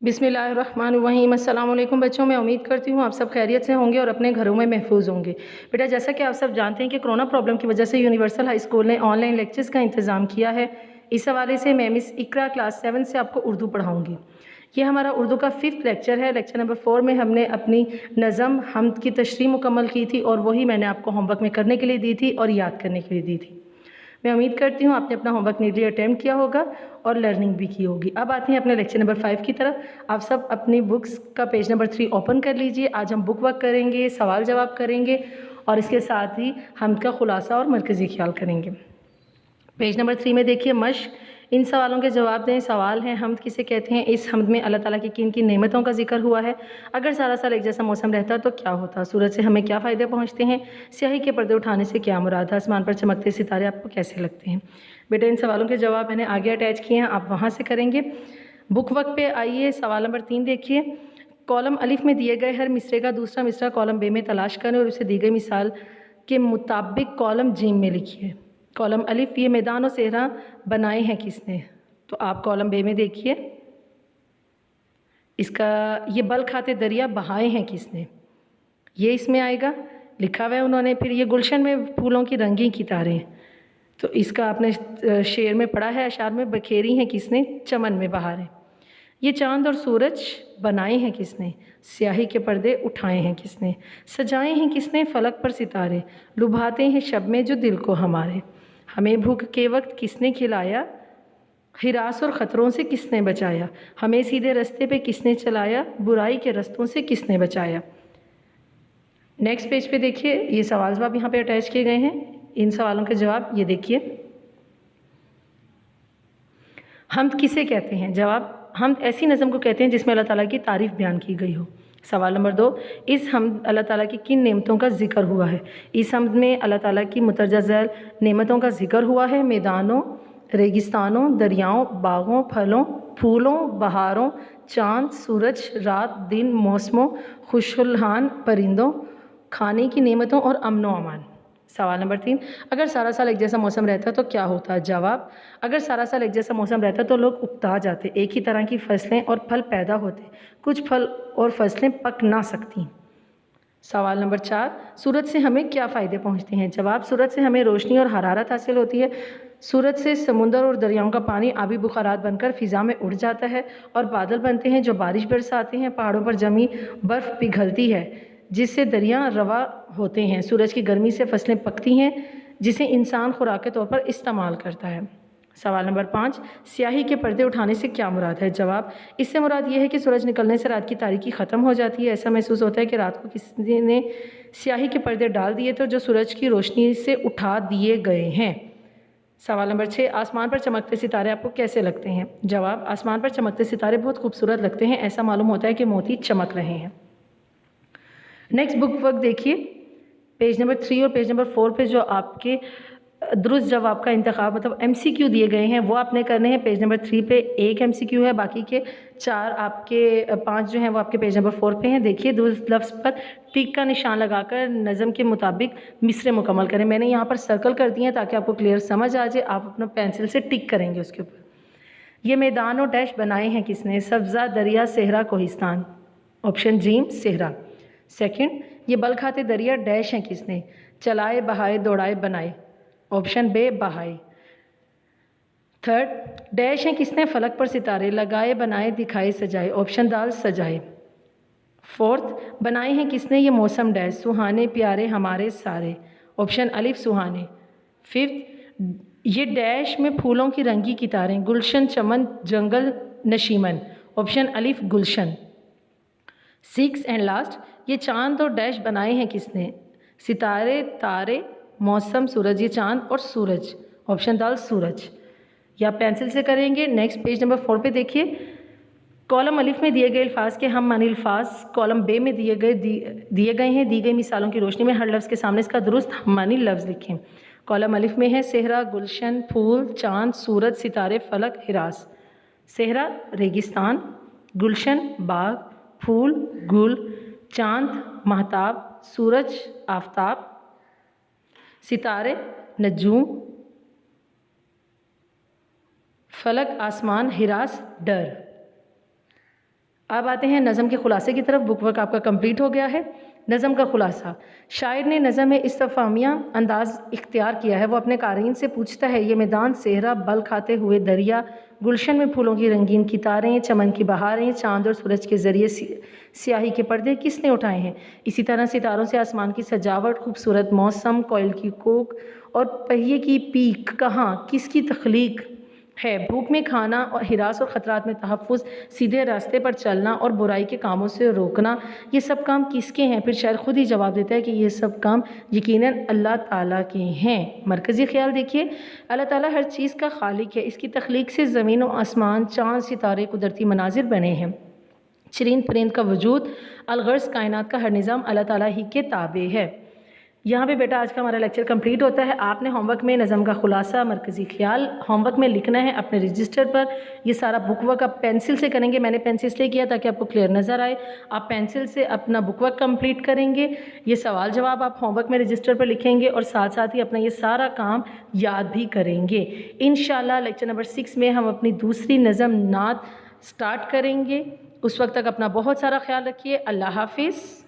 बिस्मिल्लाहिर्रहमानिर्रहीम। अस्सलाम वालेकुम बच्चों, मैं उम्मीद करती हूँ आप सब खैरियत से होंगे और अपने घरों में महफूज होंगे। बेटा, जैसा कि आप सब जानते हैं कि कोरोना प्रॉब्लम की वजह से यूनिवर्सल हाई स्कूल ने ऑनलाइन लेक्चर्स का इंतज़ाम किया है। इस हवाले से मैं मिस इकरा क्लास 7 से आपको उर्दू पढ़ाऊँगी। ये हमारा उर्दू का 5th लेक्चर है। लेक्चर नंबर 4 में हमने अपनी नज़म हम्द की तशरीह मुकम्मल की थी और वही मैंने आपको होमवर्क में करने के लिए दी थी और याद करने के लिए दी थी। मैं उम्मीद करती हूँ आपने अपना होमवर्क नीटली अटेम्प्ट किया होगा और लर्निंग भी की होगी। अब आते हैं अपने लेक्चर नंबर 5 की तरफ। आप सब अपनी बुक्स का पेज नंबर 3 ओपन कर लीजिए। आज हम बुक वर्क करेंगे, सवाल जवाब करेंगे और इसके साथ ही हम्द का खुलासा और मरकज़ी ख्याल करेंगे। पेज नंबर 3 में देखिए, मश्क। इन सवालों के जवाब दें। सवाल है, हम्द किसे कहते हैं? इस हम्द में अल्लाह ताला की किन किन नेमतों का जिक्र हुआ है? अगर सारा साल एक जैसा मौसम रहता तो क्या होता? सूरज से हमें क्या फ़ायदे पहुँचते हैं? स्याही के पर्दे उठाने से क्या मुराद है? आसमान पर चमकते सितारे आपको कैसे लगते हैं? बेटा, इन सवालों के जवाब मैंने आगे अटैच किए हैं, आप वहाँ से करेंगे। बुक वर्क पे आइए, सवाल नंबर 3 देखिए। कॉलम अलिफ में दिए गए हर मिसरे का दूसरा मिसरा कॉलम बे में तलाश करें और उसे दी गई मिसाल के मुताबिक कॉलम जीम में लिखिए। कॉलम अलिफ, ये मैदान और सेहरा बनाए हैं किसने? तो आप कॉलम बे में देखिए, इसका ये बल खाते दरिया बहाए हैं किसने? ये इसमें आएगा, लिखा हुआ है उन्होंने। फिर ये गुलशन में फूलों की रंगीन कितारें, तो इसका आपने शेर में पढ़ा है, अशार में बखेरी हैं किसने? चमन में बहारें। ये चांद और सूरज बनाए हैं किसने? स्याही के पर्दे उठाए हैं किसने? सजाए हैं किसने फलक पर सितारे? लुभाते हैं शब में जो दिल को हमारे। हमें भूख के वक्त किसने खिलाया? हिरास और ख़तरों से किसने बचाया? हमें सीधे रास्ते पे किसने चलाया? बुराई के रास्तों से किसने बचाया? नेक्स्ट पेज पे देखिए, ये सवाल जवाब यहाँ पे अटैच किए गए हैं। इन सवालों के जवाब ये देखिए। हम्द किसे कहते हैं? जवाब, हम्द ऐसी नज़म को कहते हैं जिसमें अल्लाह ताला की तारीफ़ बयान की गई हो। सवाल नंबर 2, इस हम्द अल्लाह ताला की किन नेमतों का जिक्र हुआ है? इस हम्द में अल्लाह ताला की मुतरजा ज़ैल नेमतों का जिक्र हुआ है। मैदानों, रेगिस्तानों, दरियाओं, बागों, फलों, फूलों, बहारों, चाँद, सूरज, रात, दिन, मौसमों, खुशहाल परिंदों, खाने की नेमतों और अमन व अमान। सवाल नंबर 3, अगर सारा साल एक जैसा मौसम रहता तो क्या होता? जवाब, अगर सारा साल एक जैसा मौसम रहता तो लोग उकता जाते, एक ही तरह की फसलें और फल पैदा होते, कुछ फल और फसलें पक ना सकती। सवाल नंबर 4, सूरज से हमें क्या फ़ायदे पहुँचते हैं? जवाब, सूरज से हमें रोशनी और हरारत हासिल होती है। सूरज से समुंदर और दरियाओं का पानी आबी बुखारात बनकर फ़िज़ा में उड़ जाता है और बादल बनते हैं जो बारिश बरसाते हैं। पहाड़ों पर जमी बर्फ़ पिघलती है जिससे दरिया रवा होते हैं। सूरज की गर्मी से फसलें पकती हैं जिसे इंसान खुराक के तौर पर इस्तेमाल करता है। सवाल नंबर 5, स्याही के पर्दे उठाने से क्या मुराद है? जवाब, इससे मुराद ये है कि सूरज निकलने से रात की तारीकी ख़त्म हो जाती है। ऐसा महसूस होता है कि रात को किसी ने स्याही के पर्दे डाल दिए थे जो सूरज की रोशनी से उठा दिए गए हैं। सवाल नंबर 6, आसमान पर चमकते सितारे आपको कैसे लगते हैं? जवाब, आसमान पर चमकते सितारे बहुत खूबसूरत लगते हैं। ऐसा मालूम होता है कि मोती चमक रहे हैं। नेक्स्ट बुक वर्क देखिए, पेज नंबर 3 और पेज नंबर 4 पे जो आपके दुरुस्त जवाब का इंतखाब मतलब MCQ दिए गए हैं वो आपने करने हैं। पेज नंबर 3 पे एक MCQ है, बाकी के 4 आपके 5 जो हैं वो आपके पेज नंबर 4 पे हैं। देखिए, दुरुस्त लफ्ज़ पर टिक का निशान लगाकर नज़म के मुताबिक मिसरे मुकम्मल करें। मैंने यहाँ पर सर्कल कर दिए हैं ताकि आपको क्लियर समझ आ जाए। आप अपना पेंसिल से टिक करेंगे उसके ऊपर। ये मैदान और डैश बनाए हैं किसने? सब्ज़ा, दरिया, सेहरा, कोहिस्तान। ऑप्शन जीम, सेहरा। सेकंड, ये बल खाते दरिया डैश हैं किसने? चलाए, बहाए, दौड़ाए, बनाए। ऑप्शन बे, बहाए। थर्ड, डैश हैं किसने? फलक पर सितारे लगाए, बनाए, दिखाए, सजाए। ऑप्शन दाल, सजाए। फोर्थ, बनाए हैं किसने? ये मौसम डैश सुहाने, प्यारे, हमारे, सारे। ऑप्शन अलिफ, सुहाने। फिफ्थ, ये डैश में फूलों की रंगी कितारें गुलशन, चमन, जंगल, नशीमन। ऑप्शन अलिफ, गुलशन। सिक्स एंड लास्ट, ये चांद और डैश बनाए हैं किसने? सितारे, तारे, मौसम, सूरज। ये चांद और सूरज। ऑप्शन दाल, सूरज। या पेंसिल से करेंगे। नेक्स्ट पेज नंबर 4 पे देखिए, कॉलम अलिफ में दिए गए अल्फाज के हम मानी अल्फाज कॉलम बे में दिए गए हैं। दी गई मिसालों की रोशनी में हर लफ्ज़ के सामने इसका दुरुस्त हम मानी लफ्ज़ लिखें। कॉलम अलिफ में है सेहरा, गुलशन, फूल, चांद, सूरज, सितारे, फलक, हिरास। सेहरा रेगिस्तान, गुलशन बाग, फूल गुल, चांद महताब, सूरज आफताब, सितारे नजूम, फलक आसमान, हिरास डर। اب آتے ہیں نظم کے خلاصے کی طرف. بک ورک آپ کا کمپلیٹ ہو گیا ہے. نظم کا خلاصہ. شاعر نے نظم میں استفہامیہ انداز اختیار کیا ہے. وہ اپنے قارئین سے پوچھتا ہے یہ میدان صحرا، بل کھاتے ہوئے دریا، گلشن میں پھولوں کی رنگین کتاریں، چمن کی بہاریں، چاند اور سورج کے ذریعے سیاہی کے پردے کس نے اٹھائے ہیں؟ اسی طرح ستاروں سے آسمان کی سجاوٹ، خوبصورت موسم، کوئل کی کوک اور پہیے کی پیک کہاں، کس کی تخلیق ہے؟ بھوک میں کھانا اور ہراس اور خطرات میں تحفظ، سیدھے راستے پر چلنا اور برائی کے کاموں سے روکنا، یہ سب کام کس کے ہیں؟ پھر شاعر خود ہی جواب دیتا ہے کہ یہ سب کام یقیناً اللہ تعالیٰ کے ہیں. مرکزی خیال دیکھیے، اللہ تعالیٰ ہر چیز کا خالق ہے. اس کی تخلیق سے زمین و آسمان، چاند، ستارے، قدرتی مناظر بنے ہیں. چرند پرند کا وجود، الغرض کائنات کا ہر نظام اللہ تعالیٰ ہی کے تابع ہے. یہاں پہ بیٹا آج کا ہمارا لیکچر کمپلیٹ ہوتا ہے. آپ نے ہوم ورک میں نظم کا خلاصہ، مرکزی خیال ہوم ورک میں لکھنا ہے اپنے رجسٹر پر. یہ سارا بک ورک آپ پینسل سے کریں گے. میں نے پینسل اس لیے کیا تاکہ آپ کو کلیئر نظر آئے. آپ پینسل سے اپنا بک ورک کمپلیٹ کریں گے. یہ سوال جواب آپ ہوم ورک میں رجسٹر پر لکھیں گے اور ساتھ ساتھ ہی اپنا یہ سارا کام یاد بھی کریں گے. انشاءاللہ لیکچر نمبر 6 میں ہم اپنی دوسری نظم نعت سٹارٹ کریں گے. اس وقت تک اپنا بہت سارا خیال رکھیے. اللہ حافظ.